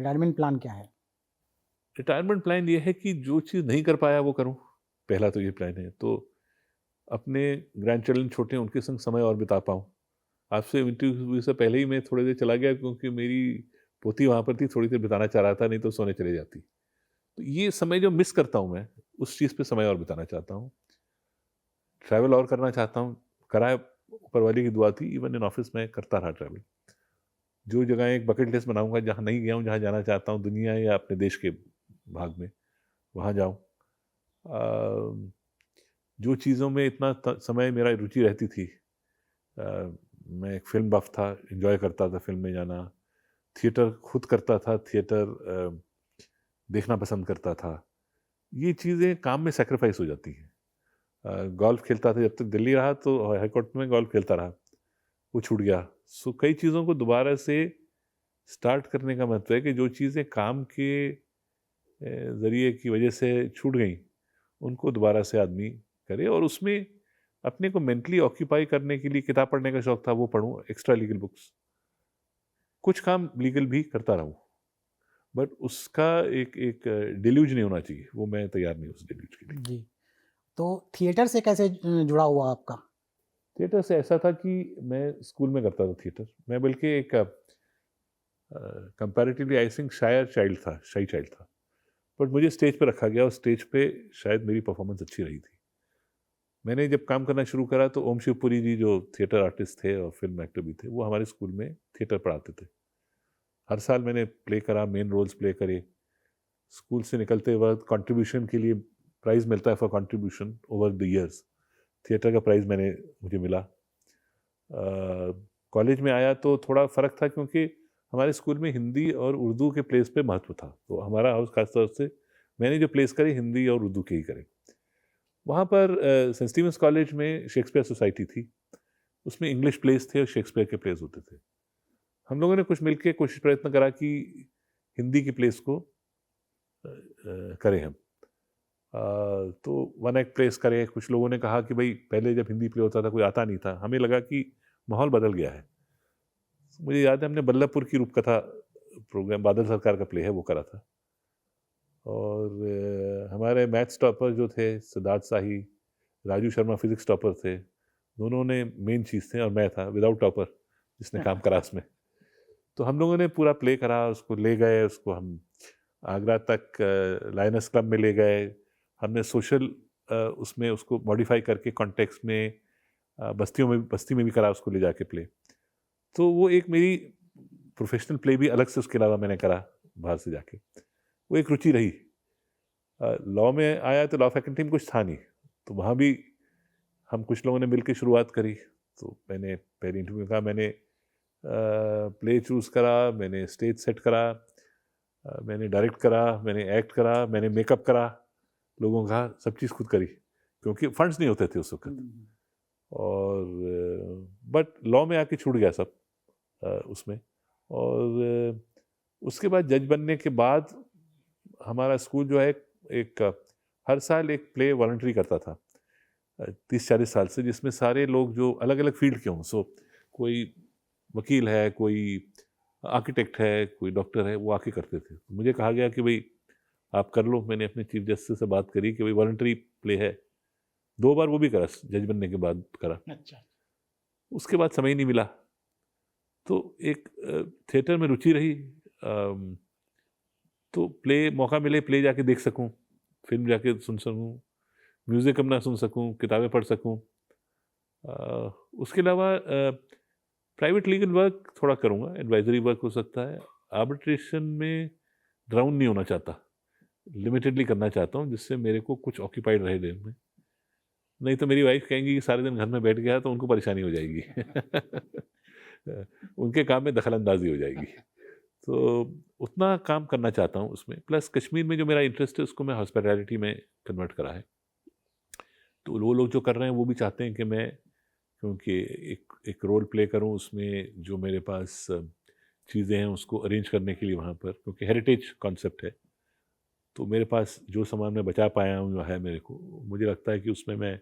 Retirement plan क्या है? Retirement plan ये है कि जो चीज़ नहीं कर पाया वो करूँ, पहला तो ये प्लान है। तो अपने ग्रैंड चिल्ड्रन छोटे हैं, उनके संग समय और बिता पाऊँ। आपसे इंटरव्यू से पहले ही मैं थोड़ी देर चला गया क्योंकि मेरी पोती वहाँ पर थी, थोड़ी देर बिताना चाह रहा था, नहीं तो सोने चली जाती। तो ये समय जो मिस करता हूँ मैं, उस चीज़ पे समय और बिताना चाहता हूँ। ट्रैवल और करना चाहता हूँ, करा है, ऊपर वाले की दुआ थी, इवन इन ऑफ़िस में करता रहा ट्रैवल। जो जगह एक बकेट लिस्ट बनाऊँगा, जहाँ नहीं गया हूँ, जहाँ जाना चाहता हूँ दुनिया या अपने देश के भाग में, वहाँ जाऊँ। अ, जो चीज़ों में इतना समय मेरा रुचि रहती थी, अ, मैं एक फिल्म बफ था, एंजॉय करता था फिल्म में जाना, थिएटर खुद करता था, थिएटर देखना पसंद करता था। ये चीज़ें काम में सैक्रिफाइस हो जाती हैं। गोल्फ खेलता था, जब तक दिल्ली रहा तो हाई कोर्ट में गोल्फ खेलता रहा, वो छूट गया। सो कई चीज़ों को दोबारा से स्टार्ट करने का मतलब है कि जो चीज़ें काम के ज़रिए की वजह से छूट गई, उनको दोबारा से आदमी करे और उसमें अपने को मेंटली ऑक्यूपाई करने के लिए किताब पढ़ने का शौक था, वो पढूँ, एक्स्ट्रा लीगल बुक्स। कुछ काम लीगल भी करता रहूँ, बट उसका एक एक डिल्यूज़ नहीं होना चाहिए, वो मैं तैयार नहीं हूँ उस डिल्यूज़ के लिए। जी, तो थिएटर से कैसे जुड़ा हुआ आपका? थिएटर से ऐसा था कि मैं स्कूल में करता था थिएटर। मैं बल्कि एक कंपैरेटिवली आई थिंक शायर चाइल्ड था, शाई चाइल्ड था। बट मुझे स्टेज पे रखा गया और स्टेज पे शायद मेरी परफ़ॉर्मेंस अच्छी रही थी। मैंने जब काम करना शुरू करा तो ओम शिवपुरी जी जो थिएटर आर्टिस्ट थे और फ़िल्म एक्टर भी थे, वो हमारे स्कूल में थिएटर पढ़ाते थे। हर साल मैंने प्ले करा, मेन रोल्स प्ले करे। स्कूल से निकलते वक़्त कंट्रीब्यूशन के लिए प्राइज़ मिलता है for contribution over the years. Theatre का प्राइज़ मुझे मिला। कॉलेज में आया तो थोड़ा फ़र्क था क्योंकि हमारे स्कूल में हिंदी और उर्दू के प्लेस पे महत्व था। तो हमारा हाउस ख़ास तौर से मैंने जो प्लेस करे हिंदी और उर्दू के ही करे। वहाँ पर सेंट स्टीवेंस कॉलेज में शेक्सपियर सोसाइटी थी। उसमें इंग्लिश प्लेस थे और शेक्सपियर के प्लेस होते थे। हम लोगों ने कुछ मिलके कोशिश प्रयत्न करा कि हिंदी की प्लेस को करें हम। तो वन एक्ट प्लेस करें। कुछ लोगों ने कहा कि भई पहले जब हिंदी प्ले होता था कोई आता नहीं था। हमें लगा कि माहौल बदल गया है। मुझे याद है हमने बल्लभपुर की रूपकथा प्रोग्राम बादल सरकार का प्ले है वो करा था। और हमारे मैथ्स टॉपर जो थे सिद्धार्थ शाही, राजू शर्मा फिज़िक्स टॉपर थे। दोनों ने मेन चीज़ थे और मैं था विदाउट टॉपर जिसने काम करा उसमें। तो हम लोगों ने पूरा प्ले करा, उसको ले गए, उसको हम आगरा तक लायनस क्लब में ले गए। हमने सोशल उसमें उसको मॉडिफ़ाई करके कॉन्टेक्स्ट में बस्ती में भी करा उसको ले जाके प्ले। तो वो एक मेरी प्रोफ़ेशनल प्ले भी अलग से उसके अलावा मैंने करा बाहर से जाके। वो एक रुचि रही। लॉ में आया तो लॉ फैकल्टी में कुछ था नहीं, तो वहाँ भी हम कुछ लोगों ने मिल के शुरुआत करी। तो मैंने पहले इंटरव्यू में कहा मैंने प्ले चूज़ करा, मैंने स्टेज सेट करा, मैंने डायरेक्ट करा, मैंने एक्ट करा, मैंने मेकअप करा, लोगों का सब चीज़ खुद करी, क्योंकि फंड्स नहीं होते थे उस वक़्त। हुँ, और बट लॉ में आके छूट गया सब उसमें। और उसके बाद जज बनने के बाद हमारा स्कूल जो है एक हर साल एक प्ले वॉलंटरी करता था 30-40 साल से, जिसमें सारे लोग जो अलग-अलग फ़ील्ड के हों। सो कोई वकील है, कोई आर्किटेक्ट है, कोई डॉक्टर है, वो आके करते थे। मुझे कहा गया कि भई आप कर लो। मैंने अपने चीफ जस्टिस से बात करी कि भई वॉलंटरी प्ले है। 2 बार वो भी करा, जज बनने के बाद करा। अच्छा। उसके बाद समय ही नहीं मिला। तो एक थिएटर में रुचि रही। तो प्ले मौका मिले प्ले जाके देख सकूँ, फ़िल्म जाके सुन सकूँ, म्यूज़िक अपना सुन सकूँ, किताबें पढ़ सकूँ। उसके अलावा प्राइवेट लीगल वर्क थोड़ा करूँगा, एडवाइज़री वर्क हो सकता है। आर्बिट्रेशन में ड्राउन नहीं होना चाहता, लिमिटेडली करना चाहता हूँ जिससे मेरे को कुछ ऑक्यूपाइड रहे दिन में। नहीं तो मेरी वाइफ़ कहेंगी कि सारे दिन घर में बैठ गया तो उनको परेशानी हो जाएगी। उनके काम में दखल-अंदाज़ी हो जाएगी। तो उतना काम करना चाहता हूँ उसमें। प्लस कश्मीर में जो मेरा इंटरेस्ट है उसको मैं हॉस्पिटैलिटी में कन्वर्ट करा है। तो वो लोग जो कर रहे हैं वो भी चाहते हैं कि मैं, क्योंकि एक एक रोल प्ले करूँ उसमें, जो मेरे पास चीज़ें हैं उसको अरेंज करने के लिए वहाँ पर, क्योंकि हेरिटेज कॉन्सेप्ट है। तो मेरे पास जो सामान मैं बचा पाया हूँ जो है मेरे को, मुझे लगता है कि उसमें मैं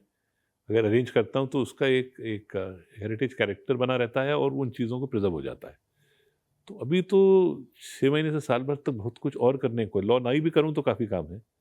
अगर अरेंज करता हूँ तो उसका एक एक हेरिटेज कैरेक्टर बना रहता है और उन चीज़ों को प्रिज़र्व हो जाता है। तो अभी तो 6 महीने से साल भर तक बहुत कुछ और करने को है। लॉ नहीं भी करूँ तो काफ़ी काम है।